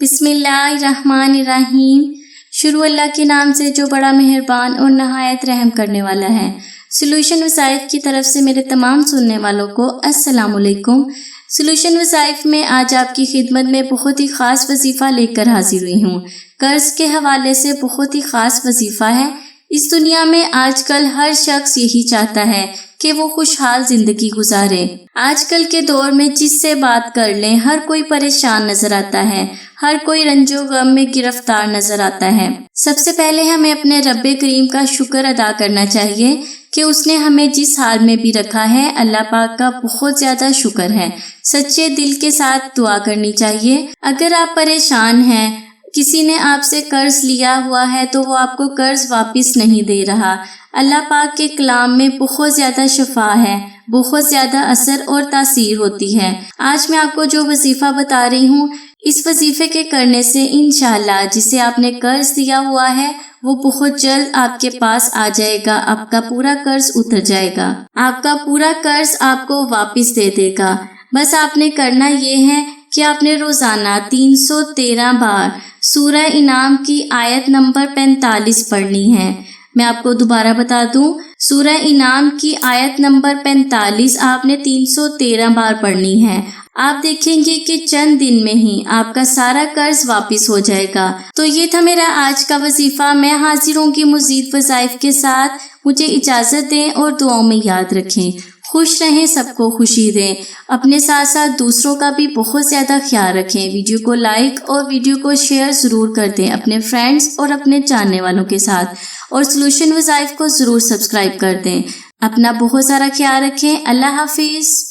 बिस्मिल्लाहिर्रहमानिर्रहीम। शुरू अल्लाह के नाम से जो बड़ा मेहरबान और नहायत रहम करने वाला है। सॉल्यूशन वज़ाइफ की तरफ से मेरे तमाम सुनने वालों को अस्सलाम वालेकुम। सॉल्यूशन वज़ाइफ में आज आपकी खिदमत में बहुत ही ख़ास वजीफ़ा लेकर हाजिर हुई हूँ। कर्ज़ के हवाले से बहुत ही ख़ास वजीफ़ा है। इस दुनिया में आजकल हर शख्स यही चाहता है कि वो खुशहाल जिंदगी गुजारे। आजकल के दौर में जिससे बात कर लें हर कोई परेशान नजर आता है, हर कोई रंजो गम में गिरफ्तार नजर आता है। सबसे पहले हमें अपने रब्बे करीम का शुक्र अदा करना चाहिए कि उसने हमें जिस हाल में भी रखा है, अल्लाह पाक का बहुत ज्यादा शुक्र है। सच्चे दिल के साथ दुआ करनी चाहिए। अगर आप परेशान हैं, किसी ने आपसे कर्ज लिया हुआ है तो वो आपको कर्ज वापस नहीं दे रहा, अल्लाह पाक के कलाम में बहुत ज्यादा शफा है, बहुत ज्यादा असर और तासीर होती है। आज मैं आपको जो वजीफा बता रही हूँ, इस वजीफे के करने से इंशाअल्लाह जिसे आपने कर्ज दिया हुआ है वो बहुत जल्द आपके पास आ जाएगा। आपका पूरा कर्ज उतर जाएगा, आपका पूरा कर्ज आपको वापस दे देगा। बस आपने करना ये है कि आपने रोजाना 313 बार सूरह इनाम की आयत नंबर 45 पढ़नी है। मैं आपको दोबारा बता दूं, सूरह इनाम की आयत नंबर 45 आपने 313 बार पढ़नी है। आप देखेंगे कि चंद दिन में ही आपका सारा कर्ज वापस हो जाएगा। तो ये था मेरा आज का वजीफा। मैं हाजिर होंगी मज़ीद वज़ाइफ के साथ। मुझे इजाज़त दें और दुआओं में याद रखें। खुश रहें, सबको खुशी दें, अपने साथ साथ दूसरों का भी बहुत ज़्यादा ख्याल रखें। वीडियो को लाइक और वीडियो को शेयर ज़रूर कर दें अपने फ्रेंड्स और अपने जानने वालों के साथ, और सॉल्यूशन वज़ाइफ को ज़रूर सब्सक्राइब कर दें। अपना बहुत सारा ख्याल रखें। अल्लाह हाफिज़।